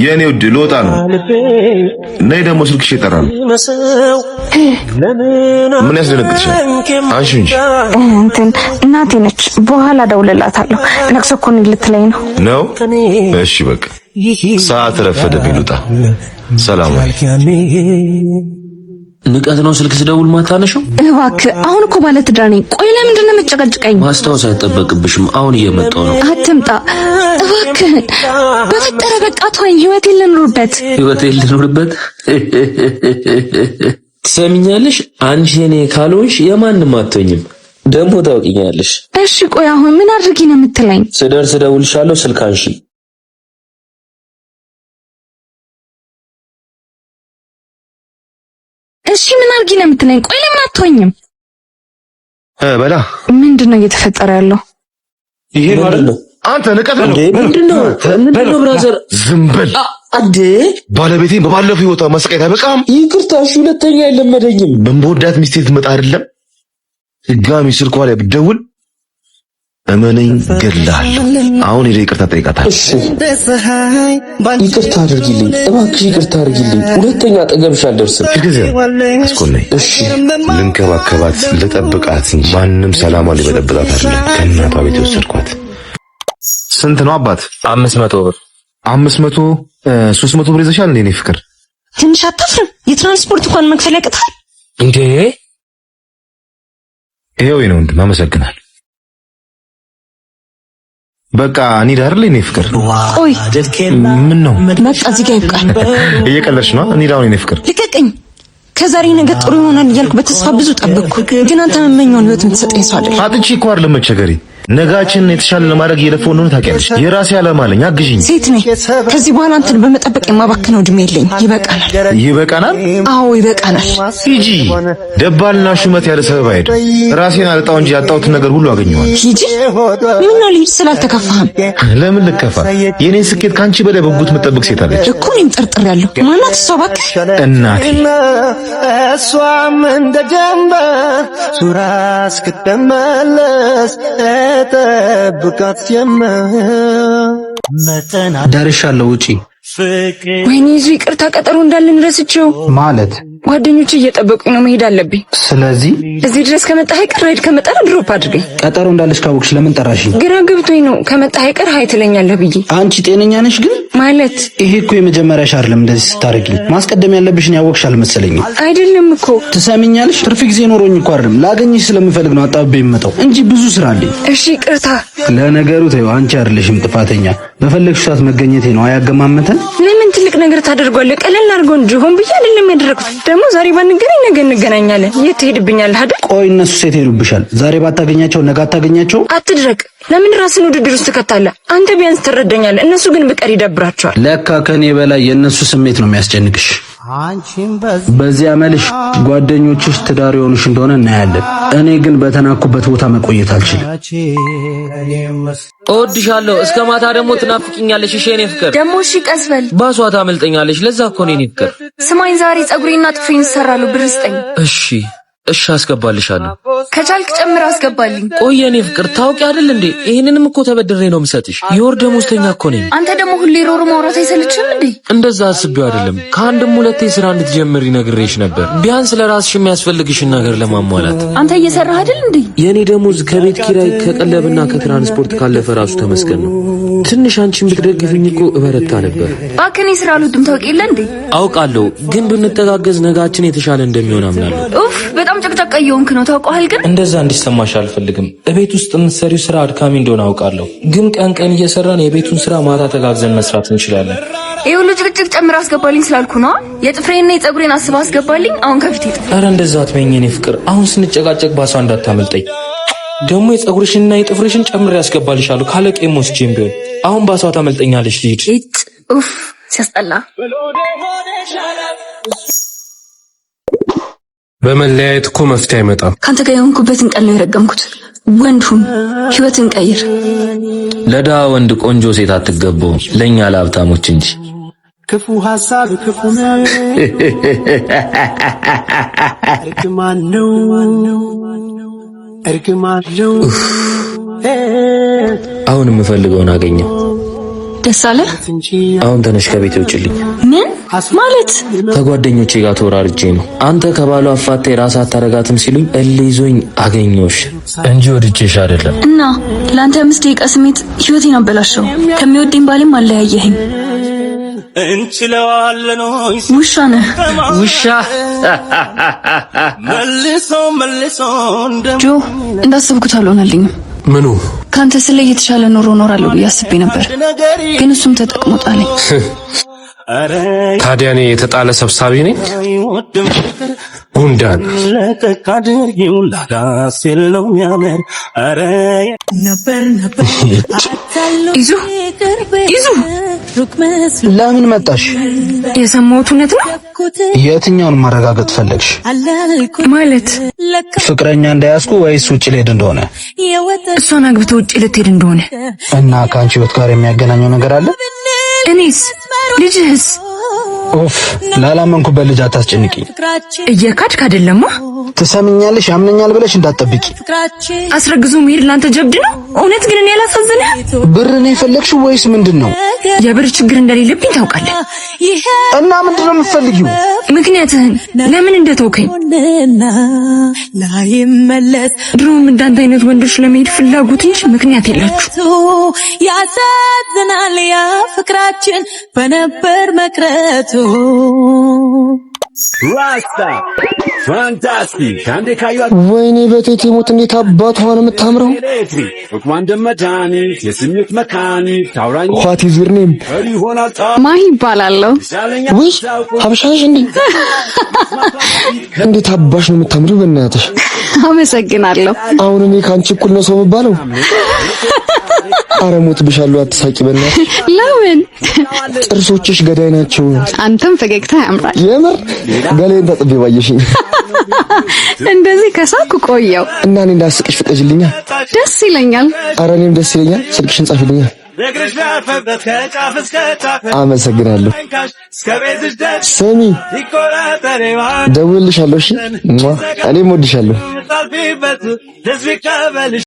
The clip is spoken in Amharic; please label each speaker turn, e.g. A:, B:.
A: የኔ ውድ ልወጣ ነው። ነይ ደግሞ ስልክሽ ይጠራል። ምን ያስደነግጥሻል? አንቺ እንጂ
B: እንትን እናቴ ነች። በኋላ ደውልላታለሁ። ለቅሶ እኮ ነው ልትለኝ ነው።
A: እሺ በቃ ሰዓት ረፈደብኝ። ልውጣ። ሰላም
C: ንቀት ነው ስልክ ስደውል ማታነሽው?
B: እባክህ አሁን እኮ ባለ ትዳር ነኝ። ቆይ ለምንድን ነው የምትጨቀጭቀኝ?
C: ማስታወስ አይጠበቅብሽም። አሁን እየመጣሁ ነው።
B: አትምጣ እባክህ። በፈጠረ በቃ ተወኝ። ህይወቴን ልኑርበት።
C: ትሰሚኛለሽ? አንቺ እኔ ካልሆንሽ የማንም አትሆኝም። ደግሞ ታውቂኛለሽ።
B: እሺ ቆይ አሁን ምን አድርጊ ነው የምትለኝ?
C: ስደርስ እደውልልሻለሁ። ስልክ አንሺ።
B: እሺ ምን አድርጊ ነው የምትለኝ? ቆይ ለምን አትሆኝም?
A: በላ
B: ምንድነው እየተፈጠረ ያለው?
C: ይሄ ማለት ነው
A: አንተ ንቀት ነው።
C: ምንድነው ብራዘር?
A: ዝም በል
C: አዴ።
A: ባለቤቴን በባለፈው ህይወቷ ማስቀየት አይበቃም?
C: ይቅርታ። እሺ ሁለተኛ አይለመደኝም።
A: በምወዳት ሚስቴ ትመጣ አይደለም ድጋሚ ስልኳ ላይ ብትደውል እመነኝ ገድልሃለሁ። አሁን ሄደህ ይቅርታ ጠይቃታለሁ።
C: እሺ ይቅርታ አድርጊልኝ እባክሽ፣ ይቅርታ አድርጊልኝ። ሁለተኛ አጠገብሽ አልደርስም።
A: አስኮነኝ። እሺ ልንከባከባት ልጠብቃት እንጂ ማንም ሰላሟን ሊበጠብጣት አይደለም። ከእናቷ ቤት የወሰድኳት። ስንት ነው አባት?
C: 500 ብር።
A: 500 300 ብር ይዘሻል እንዴ? እኔ ፍቅር
B: ትንሽ አታፍርም? የትራንስፖርት እንኳን መክፈል ያቅታል
C: እንዴ?
A: ይሄው ነው እንዴ? ማመሰግናል። በቃ እንሂድ አይደል? እኔ ፍቅር
B: ቆይ
A: ምን ነው?
B: በቃ እዚህ ጋር ይብቃል።
A: እየቀለድሽ ነው? እንሂድ አሁን። እኔ ፍቅር
B: ልቀቀኝ። ከዛሬ ነገ ጥሩ ይሆናል እያልኩ በተስፋ ብዙ ጠበቅኩ፣ ግን አንተ መመኛውን ህይወት የምትሰጠኝ ሰው አይደል።
A: አጥቼ እኮ አይደለም መቸገሬ፣ ነጋችንን የተሻለ ለማድረግ እየለፈው እንደሆነ ታውቂያለሽ። የራሴ ዓላማ አለኝ፣ አግዢኝ።
B: ሴት ነኝ። ከዚህ በኋላ አንተን በመጠበቅ የማባክነው እድሜ የለኝ። ይበቃናል።
A: ይበቃናል?
B: አዎ ይበቃናል።
A: ሂጂ። ደባልና ሹመት ያለ ሰበብ አይደል። ራሴን አልጣው እንጂ ያጣሁትን ነገር ሁሉ አገኘዋለሁ።
B: ሂጂ። ምን ነው ልሂድ ስላልተከፋህም?
A: ለምን ልከፋ? የኔን ስኬት ካንቺ በላይ በጉት የምትጠብቅ ሴት አለች
B: እኮ። እኔም ጠርጥሬያለሁ። ማናት እሷ? እባክህ
A: እናቴ።
D: እሷም እንደ ጀንበር ሱራ እስክትመለስ ተጠብቃት
C: ደርሻለሁ። ውጪ።
B: ወይኔ ይዙ ይቅርታ፣ ቀጠሮ እንዳለን ረስቼው።
C: ማለት
B: ጓደኞቼ እየጠበቁኝ ነው፣ መሄድ አለብኝ።
C: ስለዚህ
B: እዚህ ድረስ ከመጣህ አይቀር ራይድ ከመጣህ ድሮፕ አድርገኝ።
C: ቀጠሮ እንዳለሽ ካወቅሽ ለምን ጠራሽኝ?
B: ግራ ገብቶኝ ነው። ከመጣህ አይቀር ሀይ ትለኛለህ ብዬ።
C: አንቺ ጤነኛ ነሽ ግን?
B: ማለት
C: ይሄ እኮ የመጀመሪያሽ አይደለም እንደዚህ ስታረጊኝ። ማስቀደም ያለብሽን ያወቅሽ አልመሰለኝም።
B: አይደለም እኮ
C: ትሰሚኛለሽ? ትርፍ ጊዜ ኖሮኝ እኮ አይደለም ላገኝሽ ስለምፈልግ ነው አጣብቤ የምመጣው እንጂ ብዙ ስራ አለኝ።
B: እሺ ይቅርታ።
C: ለነገሩ ተይው፣ አንቺ አይደለሽም ጥፋተኛ። በፈለግሽ ሰዓት መገኘቴ ነው አያገማመተን።
B: ለምን ትልቅ ነገር ታደርጓለህ? ቀለል አድርጎ እንጂ ሆን ብዬ አይደለም ያደረኩት። ደግሞ ዛሬ ባንገናኝ ነገ እንገናኛለን። የት ትሄድብኛለህ አይደል?
C: ቆይ እነሱ ሴት ሄዱብሻል። ዛሬ ባታገኛቸው ነገ አታገኛቸው።
B: አትድረቅ። ለምን ራስን ውድድር ውስጥ ትከታለህ? አንተ ቢያንስ ትረዳኛለህ፣ እነሱ ግን ብቀር ይደብራቸዋል።
C: ለካ ከኔ በላይ የእነሱ ስሜት ነው የሚያስጨንቅሽ። በዚህ አመልሽ ጓደኞችሽ ትዳር የሆኑሽ እንደሆነ እናያለን። እኔ ግን በተናኩበት ቦታ መቆየት አልችልም። እወድሻለሁ። እስከ ማታ ደግሞ ትናፍቂኛለሽ። እሺ የኔ ፍቅር።
B: ደግሞ እሺ ቀስ በል።
C: ባሷ ታመልጠኛለሽ። ለዛ እኮ ነው የኔ ፍቅር።
B: ስማኝ፣ ዛሬ ጸጉሬና ጥፍሬን እሰራለሁ። ብር ስጠኝ።
C: እሺ አስገባልሻለሁ።
B: ከቻልክ ጨምር አስገባልኝ።
C: ቆይ የኔ ፍቅር ታውቂ አይደል እንዴ? ይሄንንም እኮ ተበድሬ ነው የምሰጥሽ። የወር ደመወዝተኛ እኮ ነኝ።
B: አንተ ደግሞ ሁሌ ሮሮ ማውራት አይሰለችም እንዴ?
C: እንደዛ አስቤው አይደለም። ከአንድም ሁለቴ ስራ እንድትጀምሪ ነግሬሽ ነበር፣ ቢያንስ ለራስሽ የሚያስፈልግሽን ነገር ለማሟላት።
B: አንተ እየሰራህ አይደል እንዴ?
C: የኔ ደሞዝ ከቤት ኪራይ ከቀለብና ከትራንስፖርት ካለፈ ራሱ ተመስገን ነው። ትንሽ አንቺን ብትደግፍኝ እኮ እበረታ ነበር።
B: ባከኔ ስራ አልወድም ታውቂ የለ እንዴ?
C: አውቃለሁ፣ ግን ብንተጋገዝ ነጋችን የተሻለ እንደሚሆን አምናለሁ።
B: ኡፍ በጣም ጨቅጫቃ እየሆንክ ነው ታውቀዋል። ግን
C: እንደዛ እንዲሰማሽ አልፈልግም። እቤት ውስጥ የምትሰሪው ስራ አድካሚ እንደሆነ አውቃለሁ፣ ግን ቀን ቀን እየሰራን የቤቱን ስራ ማታ ተጋግዘን መስራት እንችላለን።
B: ይኸው ልጅ ጭቅጭቅ ጨምር አስገባልኝ ስላልኩ ነው። የጥፍሬንና የጸጉሬን አስባ አስገባልኝ። አሁን ከፊት ይጥ
C: ኧረ እንደዛ አትበይኝ የኔ ፍቅር። አሁን ስንጨቃጨቅ ባሷ እንዳታመልጠኝ። ደግሞ የጸጉርሽንና የጥፍርሽን ጨምር ያስገባልሻለሁ ካለቀም ወስጄም ቢሆን። አሁን ባሷ ታመልጠኛለሽ። ልሂድ።
B: ኡፍ ሲያስጠላ።
E: በመለያየት እኮ መፍትሄ አይመጣም።
B: ካንተ ጋር የሆንኩበትን ቀን ነው የረገምኩት። ወንድ ሁን፣ ህይወትን ቀይር።
C: ለዳ ወንድ ቆንጆ ሴት አትገባውም፣ ለኛ ለሀብታሞች እንጂ።
D: ክፉ ሐሳብ ክፉ ነው። እርግማን ነው።
C: አሁን የምፈልገውን አገኘው።
B: ደስ አለ?
C: አሁን ተነሽ ከቤት ውጭልኝ።
B: ምን ማለት?
C: ከጓደኞቼ ጋር ተወራርጄ ነው። አንተ ከባሏ አፋታ የራስ አታረጋትም ሲሉኝ እልይዞኝ አገኘሁሽ እንጂ ወድጄሽ አይደለም።
B: እና ለአንተ 5 ደቂቃ ስሜት ህይወቴን አበላሸው። ከሚወደኝ ባሌም አለያየኸኝ።
D: እንችለዋለን
B: ውሻ ነህ።
C: ውሻ
D: መልሶ
B: ጆ እንዳሰብኩት አልሆነልኝም።
E: ምኑ?
B: ካንተ ስለ የተሻለ ኑሮ እኖራለሁ ብዬ አስቤ ነበር፣ ግን እሱም ተጠቅሞ ጣለኝ።
E: ታዲያ እኔ የተጣለ ሰብሳቢ ነኝ? ጉንዳን
B: ይዙ
C: ለምን መጣሽ?
B: የሰማሁት እውነት ነው?
C: የትኛውን ማረጋገጥ ፈለግሽ?
B: ማለት
C: ፍቅረኛ እንዳያስኩ ወይስ ውጭ ልሄድ እንደሆነ?
B: እሷን አግብቶ ውጭ ልትሄድ እንደሆነ።
C: እና ከአንቺ ህይወት ጋር የሚያገናኘው ነገር አለ?
B: እኔስ ልጅህስ?
C: ኦፍ ላላመንኩበት ልጅ አታስጨንቂኝ።
B: እየካድክ አይደለማ?
C: ትሰምኛለሽ? ያምነኛል ብለሽ እንዳትጠብቂ።
B: አስረግዞ መሄድ ላንተ ጀብድ ነው። እውነት ግን እኔ ያላሳዝንህ?
C: ብር ነው የፈለግሽው ወይስ ምንድነው?
B: የብር ችግር እንደሌለብኝ ታውቃለህ።
C: እና ምንድነው የምትፈልጊው?
B: ምክንያትህን ለምን እንደተውከኝ። ድሮም እንዳንተ አይነት ወንዶች ለመሄድ ፍላጎት እንጂ ምክንያት የላችሁ።
F: ያሳዝናል ያ ፍቅራችን በነበር መቅረቱ።
G: ራስታ ፋንታስቲክ አንዴ ካዩት
A: ወይኔ በቴቴ ሞት እንዴት አባቷ ነው የምታምረው።
G: ወንድም መድኃኒት የስሜት መካኒክ ታውራኝ
A: ኋት ዩር ኔም
B: ማሂ ይባላለሁ።
A: ውይ ሀበሻ ነሽ እንዴ? እንዴት አባሽ ነው የምታምሪው በእናትሽ።
B: አመሰግናለሁ።
A: አሁን እኔ ካንቺ እኩል ነው ሰው የምባለው? አረሞት ብሻለሁ አትሳቂ በእናትሽ።
B: ለምን?
A: ጥርሶችሽ ገዳይ ናቸው።
B: አንተም ፈገግታ ያምራል።
A: የምር ገሌን ተጥቤ ባየሽኝ።
B: እንደዚህ ከሳኩ ቆየው
A: እና እኔ እንዳስቅሽ ፍቀጅልኛ።
B: ደስ ይለኛል።
A: ኧረ እኔም ደስ ይለኛል። ስልክሽን ጻፊልኛ። አመሰግናለሁ። ስሚ ደውልልሻለሁ። እሺ እኔም ወድሻለሁ።